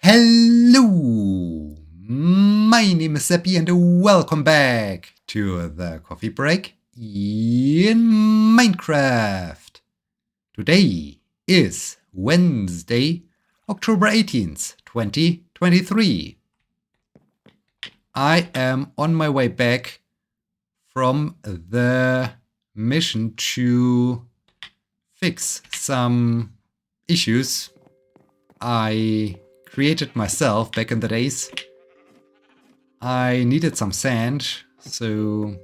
Hello, my name is Sebbi and welcome back to the coffee break in Minecraft. Today is Wednesday, October 18th, 2023. I am on my way back from the mission to fix some issues I created myself back in the days. I needed some sand, so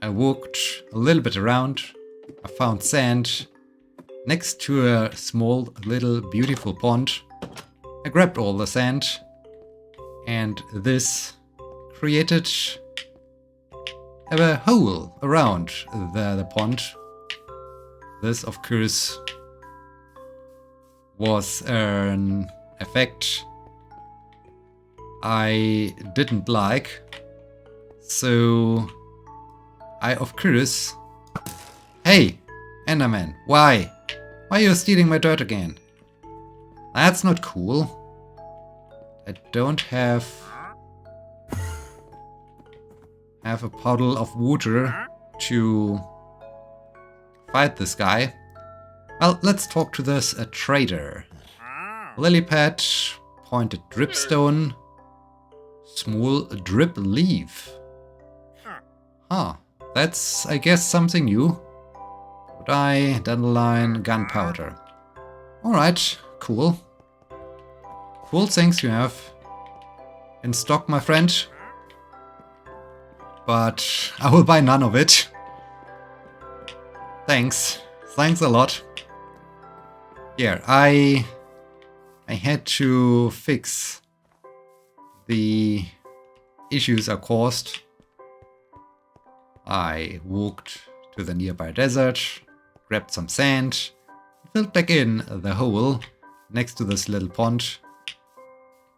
I walked a little bit around. I found sand next to a small little beautiful pond. I grabbed all the sand and this created a hole around the pond. This of course was an effect I didn't like, so I of course... Hey, Enderman, why? Why are you stealing my dirt again? That's not cool. I don't have a puddle of water to fight this guy. Well, let's talk to this trader. Lily pad, pointed dripstone, small drip leaf. Huh, that's, I guess, something new. Dye, dandelion, gunpowder. Alright, cool. Cool things you have in stock, my friend. But I will buy none of it. Thanks. Thanks a lot. Yeah, I had to fix the issues I caused. I walked to the nearby desert, grabbed some sand, filled back in the hole next to this little pond.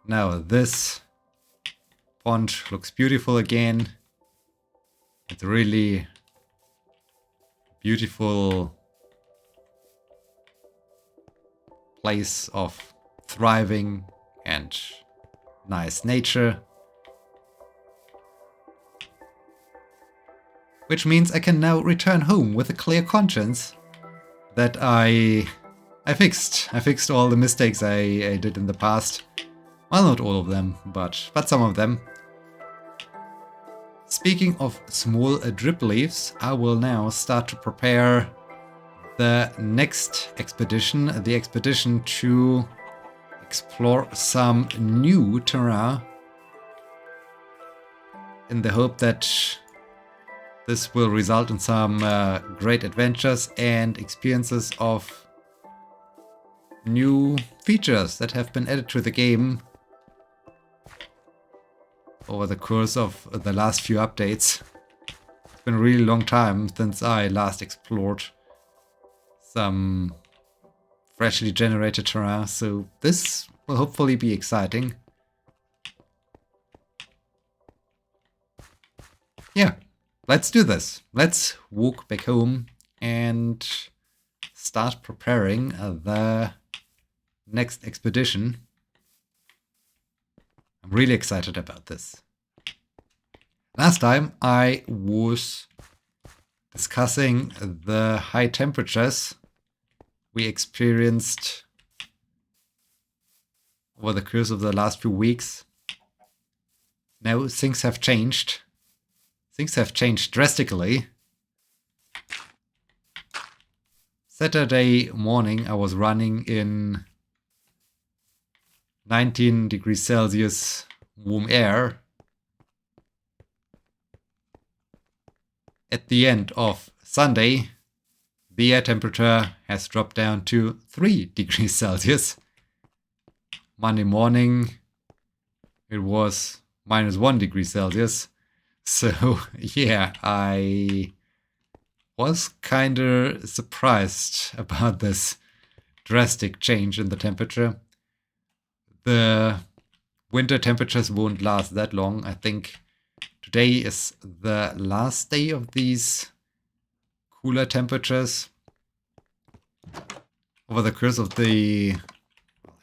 Now this pond looks beautiful again. It's a really beautiful place of thriving and nice nature. Which means I can now return home with a clear conscience that I fixed. I fixed all the mistakes I did in the past. Well, not all of them, but some of them. Speaking of small drip leaves, I will now start to prepare the next expedition, the expedition to explore some new terrain, in the hope that this will result in some great adventures and experiences of new features that have been added to the game over the course of the last few updates. It's been a really long time since I last explored some freshly generated terrain, so this will hopefully be exciting. Yeah, let's do this. Let's walk back home and start preparing the next expedition. I'm really excited about this. Last time I was discussing the high temperatures we experienced over the course of the last few weeks. Now things have changed. Things have changed drastically. Saturday morning I was running in 19 degrees Celsius warm air. At the end of Sunday, the air temperature has dropped down to 3 degrees Celsius. Monday morning, it was -1 degree Celsius. So, yeah, I was kinda surprised about this drastic change in the temperature. The winter temperatures won't last that long. I think today is the last day of these cooler temperatures. Over the course of the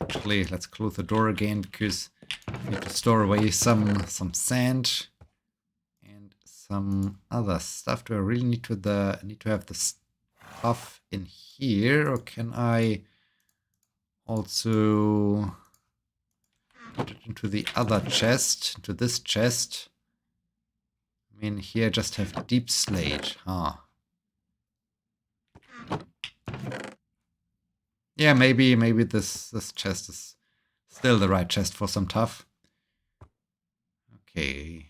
actually, let's close the door again because I need to store away some sand and some other stuff. Do I really need to have the stuff in here, or can I also put it into the other chest, into this chest? I mean, here I just have deep slate, huh? Yeah, maybe this chest is still the right chest for some tuff. Okay,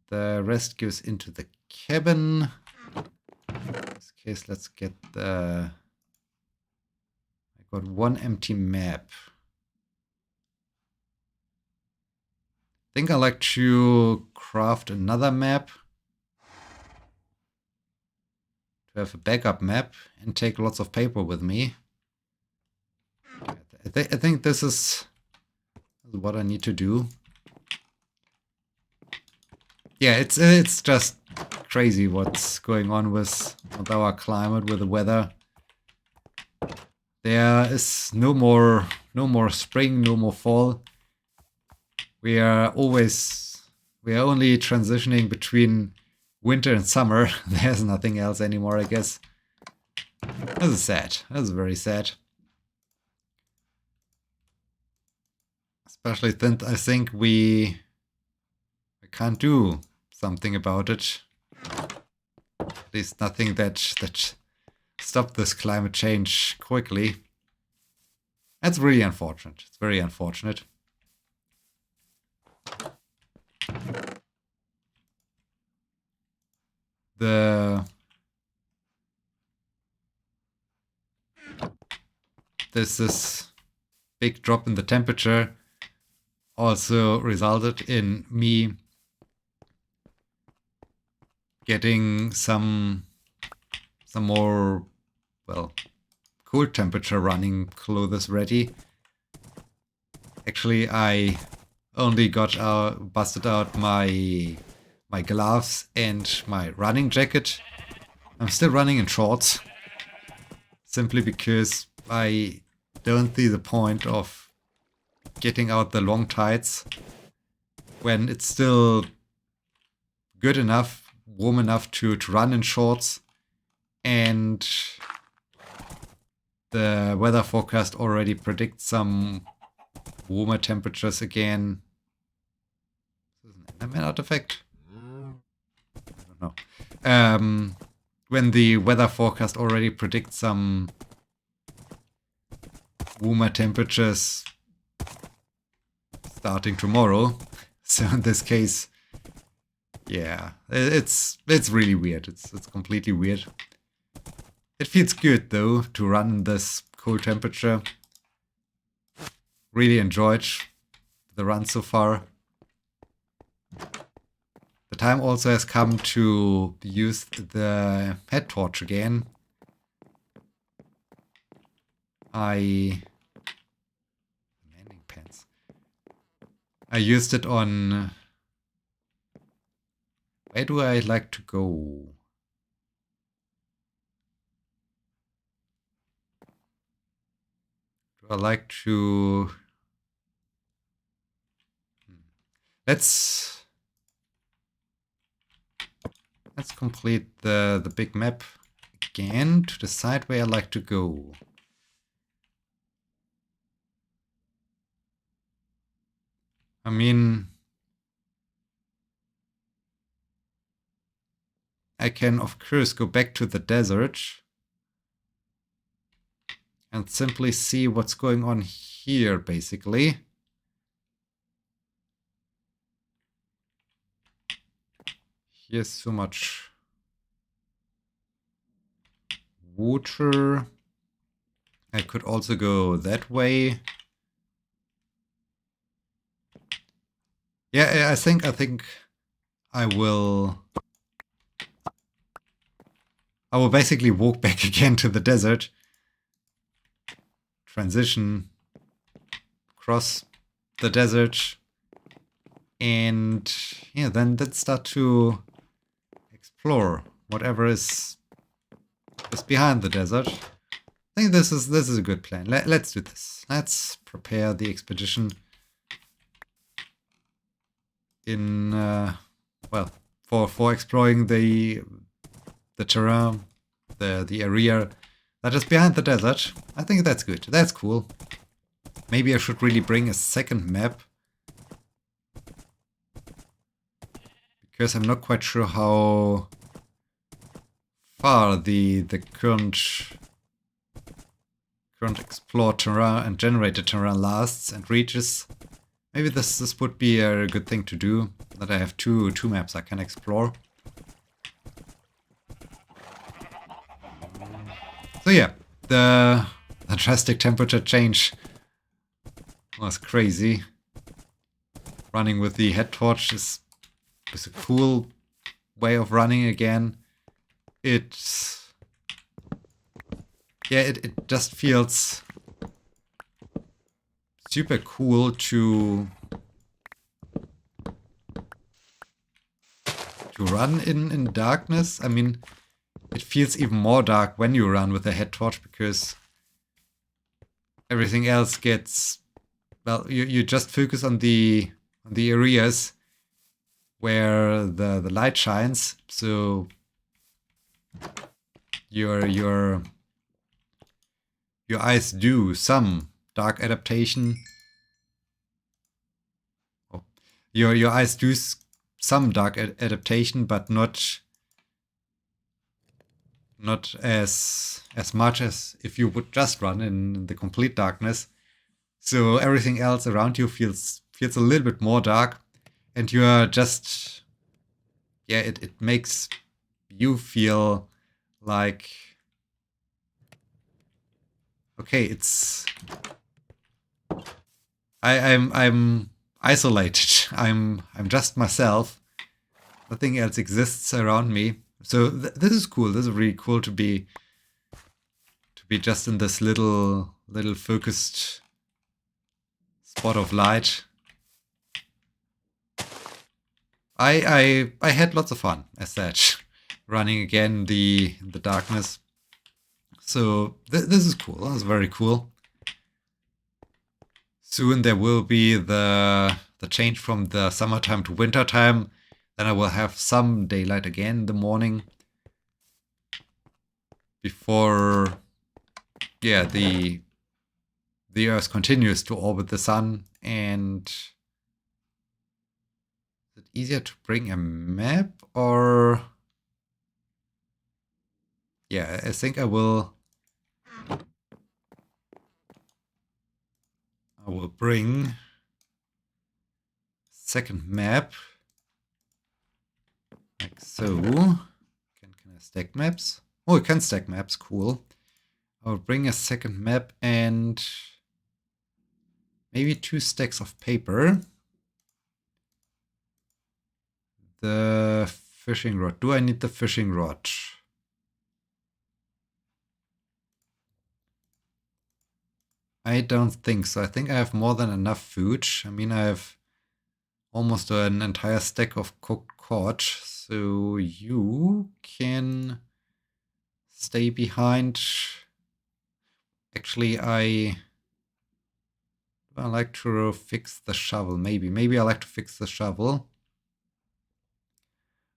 the rest goes into the cabin. In this case, let's get the... I got one empty map. I think I like to craft another map. To have a backup map and take lots of paper with me. I think this is what I need to do. Yeah, it's just crazy what's going on with our climate, with the weather. There is no more spring, no more fall. We are only transitioning between winter and summer. There's nothing else anymore, I guess. This is sad. This is very sad. Especially since I think we can't do something about it. At least nothing that stop this climate change quickly. That's really unfortunate. It's very unfortunate. This big drop in the temperature also resulted in me getting some more, well, cool temperature running clothes ready. Actually, I only busted out my gloves and my running jacket. I'm still running in shorts, simply because I don't see the point of getting out the long tights when it's still good enough, warm enough to run in shorts, and the weather forecast already predicts some warmer temperatures again. This is an Enderman artifact? I don't know. When the weather forecast already predicts some warmer temperatures starting tomorrow. So in this case, yeah, it's really weird. It's completely weird. It feels good though to run in this cold temperature. Really enjoyed the run so far. The time also has come to use the head torch again. Landing pants. I used it on... Where do I like to go? Do I like to... Let's complete the big map again to decide where I like to go. I mean, I can of course go back to the desert and simply see what's going on here, basically. Here's so much water. I could also go that way. Yeah, I think I will basically walk back again to the desert. Transition across the desert. And yeah, then let's start to explore whatever is behind the desert. I think this is a good plan. Let's do this. Let's prepare the expedition in well, for exploring the terrain, the area that is behind the desert. I think that's good. That's cool. Maybe I should really bring a second map, because I'm not quite sure how far the current explored terrain and generated terrain lasts and reaches. Maybe this would be a good thing to do, that I have two maps I can explore. So yeah, the drastic temperature change was crazy. Running with the head torch is a cool way of running again. It just feels super cool to run in darkness. I mean, it feels even more dark when you run with a head torch, because everything else gets, well, you just focus on the areas where the light shines, so your eyes do some dark adaptation. Oh, your eyes do some dark adaptation, but not as much as if you would just run in the complete darkness. So everything else around you feels a little bit more dark, and you are just, yeah, it makes you feel like, okay, it's I'm isolated. I'm just myself. Nothing else exists around me. So this is cool. This is really cool to be just in this little focused spot of light. I had lots of fun, as said, running again the darkness. So this is cool. That's very cool. Soon there will be the change from the summertime to wintertime. Then I will have some daylight again in the morning, before, yeah, the Earth continues to orbit the sun. And is it easier to bring a map, or? Yeah, I think I will bring second map, like so. Can I stack maps? Oh, I can stack maps, cool. I'll bring a second map and maybe 2 stacks of paper. The fishing rod. Do I need the fishing rod? I don't think so. I think I have more than enough food. I mean, I have almost an entire stack of cooked cod. So you can stay behind. Actually, I like to fix the shovel. Maybe I like to fix the shovel.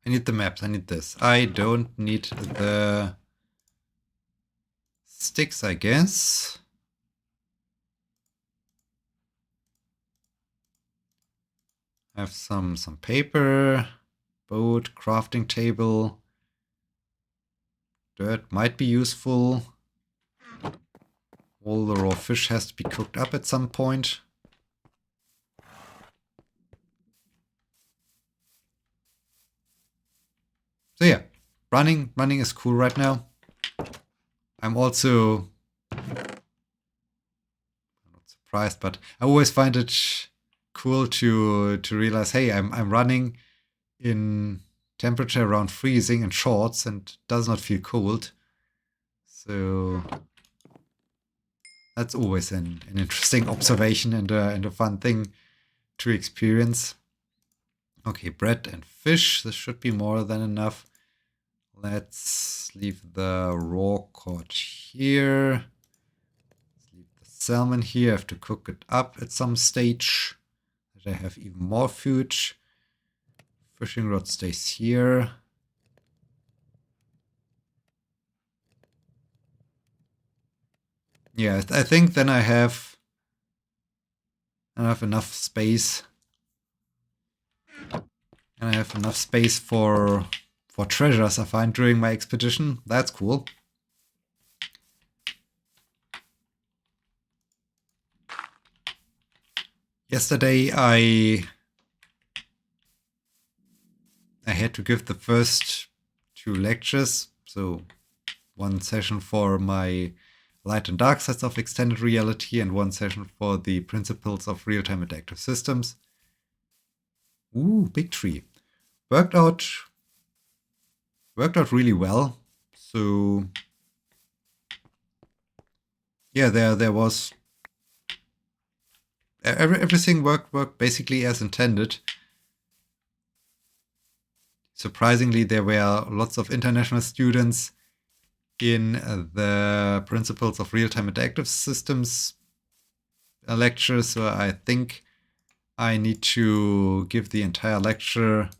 I need the maps. I need this. I don't need the sticks, I guess. I have some paper, boat, crafting table. Dirt might be useful. All the raw fish has to be cooked up at some point. So yeah, running is cool right now. I'm also not surprised, but I always find it cool to realize, hey, I'm running in temperature around freezing in shorts and does not feel cold. So that's always an interesting observation and a fun thing to experience. Okay, bread and fish. This should be more than enough. Let's leave the raw cod here. Let's leave the salmon here. I have to cook it up at some stage. That I have even more food. Fishing rod stays here. Yeah, I think then I have enough space. And I have enough space for treasures I find during my expedition. That's cool. Yesterday I had to give the first 2 lectures. So one session for my light and dark sides of extended reality and one session for the principles of real-time adaptive systems. Ooh, big tree. Worked out really well. So yeah, there was everything worked basically as intended. Surprisingly, there were lots of international students in the Principles of Real-Time Adaptive Systems lecture, so I think I need to give the entire lecture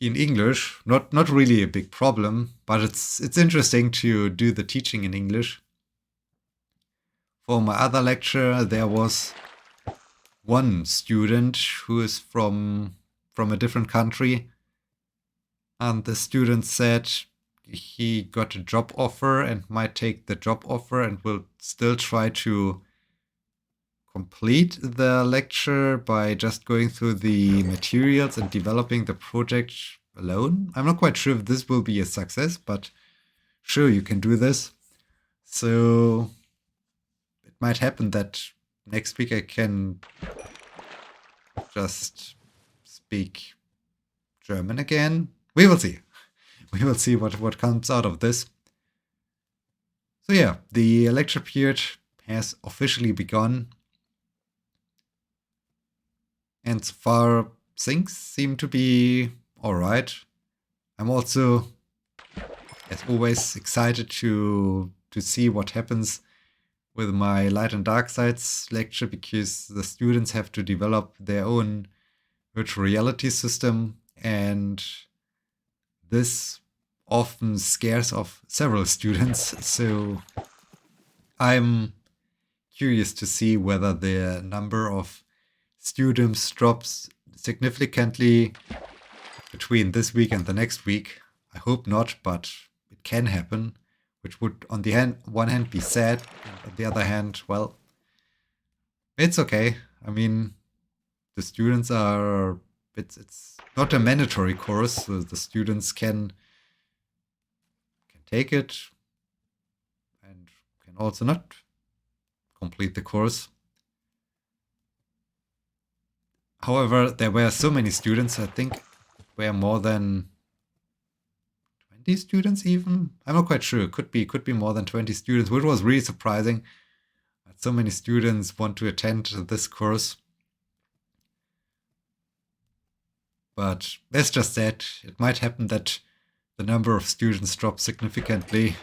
in English. Not really a big problem, but it's interesting to do the teaching in English. For my other lecture, there was one student who is from a different country, and the student said he got a job offer and might take the job offer and will still try to complete the lecture by just going through the materials and developing the project alone. I'm not quite sure if this will be a success, but sure, you can do this. So it might happen that next week I can just speak German again. We will see. We will see what comes out of this. So yeah, the lecture period has officially begun. And so far, things seem to be alright. I'm also, as always, excited to see what happens with my light and dark sides lecture, because the students have to develop their own virtual reality system, and this often scares off several students. So I'm curious to see whether the number of students drops significantly between this week and the next week. I hope not, but it can happen, which would on the one hand be sad, and on the other hand, well, it's okay. I mean, the students are, it's not a mandatory course, so the students can take it and can also not complete the course. However, there were so many students, I think were more than 20 students even. I'm not quite sure. Could be more than 20 students, which was really surprising that so many students want to attend this course. But that's just that. It might happen that the number of students drops significantly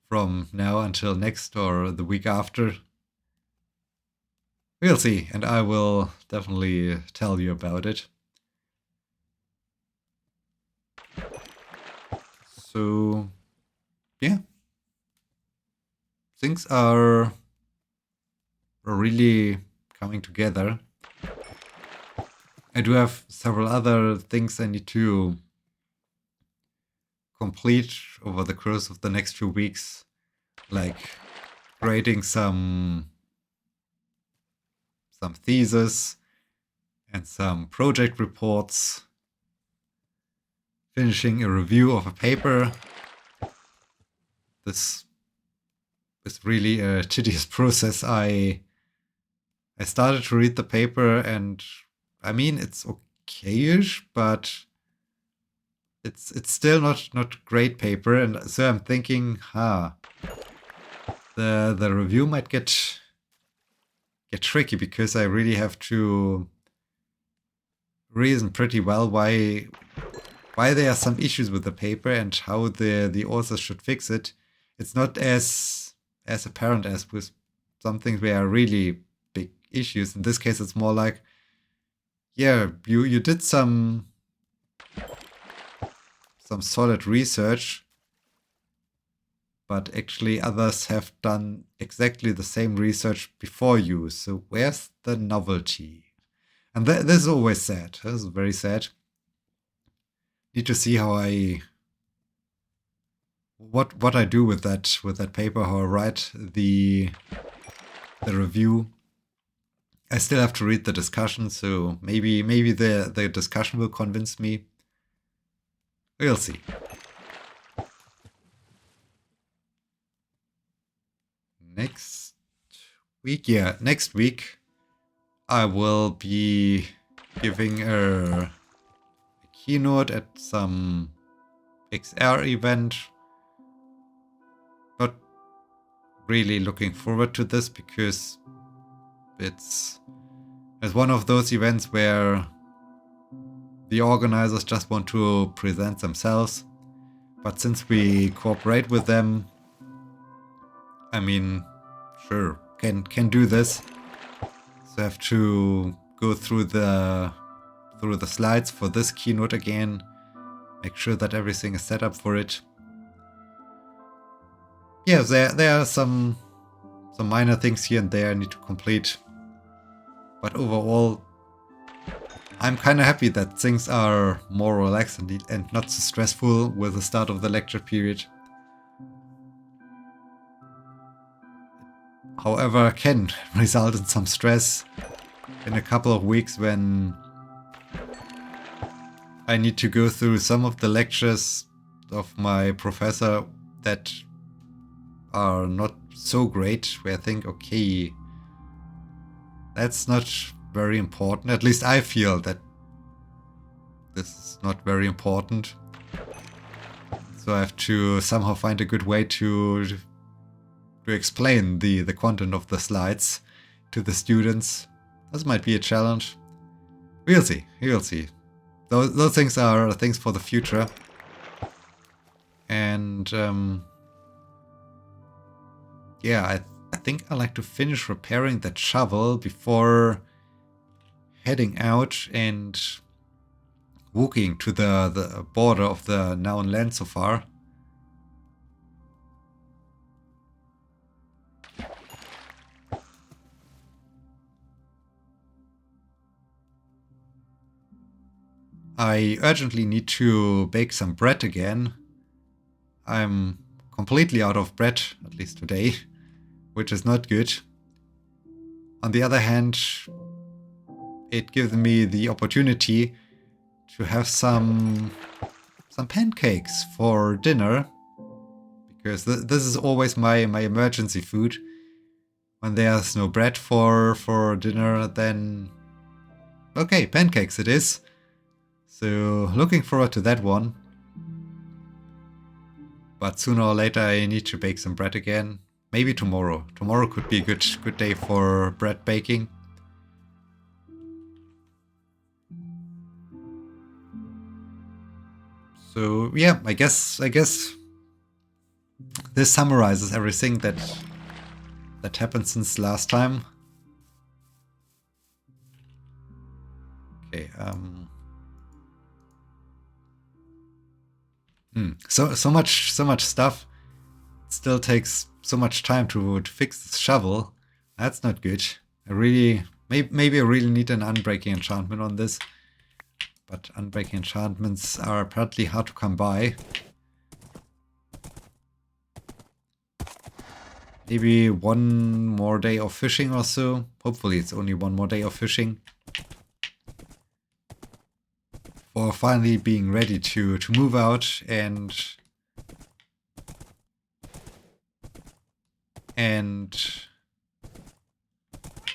from now until next or the week after. We'll see, and I will definitely tell you about it. So, yeah. Things are really coming together. I do have several other things I need to complete over the course of the next few weeks, like grading some thesis and some project reports, finishing a review of a paper. This is really a tedious process. I started to read the paper, and I mean, it's okay-ish, but it's still not great paper, and so I'm thinking, the review might get tricky, because I really have to reason pretty well why there are some issues with the paper and how the authors should fix it. It's not as as apparent as with some things where are really big issues. In this case, it's more like, yeah, you did some solid research, but actually others have done exactly the same research before you. So where's the novelty? And this is always sad. This is very sad. Need to see how what I do with that paper, how I write the review. I still have to read the discussion, so maybe the discussion will convince me. We'll see. Next week I will be giving a keynote at some XR event. Not really looking forward to this because it's one of those events where the organizers just want to present themselves. But since we cooperate with them, I mean, sure, can do this. So I have to go through the slides for this keynote again, make sure that everything is set up for it. Yeah, there are some minor things here and there I need to complete. But overall, I'm kind of happy that things are more relaxed and not so stressful with the start of the lecture period. However, can result in some stress in a couple of weeks when I need to go through some of the lectures of my professor that are not so great, where I think, okay, that's not very important. At least I feel that this is not very important. So I have to somehow find a good way to explain the content of the slides to the students. This might be a challenge. We'll see. We'll see. Those things are things for the future. And yeah, I think I like to finish repairing that shovel before heading out and walking to the border of the known land so far. I urgently need to bake some bread again. I'm completely out of bread, at least today, which is not good. On the other hand, it gives me the opportunity to have some pancakes for dinner, because this is always my emergency food. When there's no bread for dinner, then okay, pancakes it is. So looking forward to that one. But sooner or later I need to bake some bread again. Maybe tomorrow. Tomorrow could be a good day for bread baking. So yeah, I guess this summarizes everything that happened since last time. Okay, so much stuff. It still takes so much time to fix this shovel. That's not good. I really maybe I really need an unbreaking enchantment on this. But unbreaking enchantments are apparently hard to come by. Maybe one more day of fishing or so. Hopefully it's only one more day of fishing. For finally being ready to move out and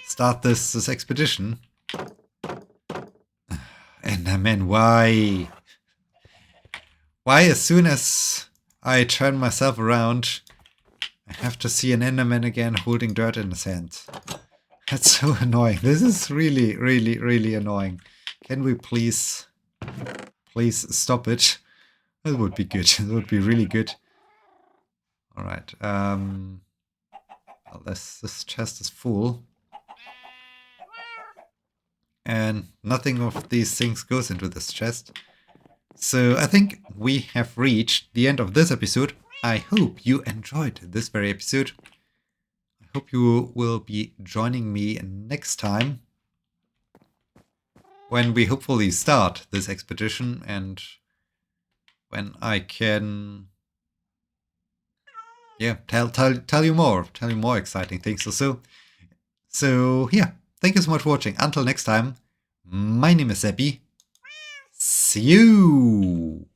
start this expedition. And man, why as soon as I turn myself around, I have to see an Enderman again holding dirt in his hand. That's so annoying. This is really, really, really annoying. Can we please stop it? That would be good. That would be really good. All right. Well, this chest is full. And nothing of these things goes into this chest. So I think we have reached the end of this episode. I hope you enjoyed this very episode. I hope you will be joining me next time when we hopefully start this expedition and when I can tell you more exciting things or so. So yeah, thank you so much for watching. Until next time, my name is Sebbi. See you!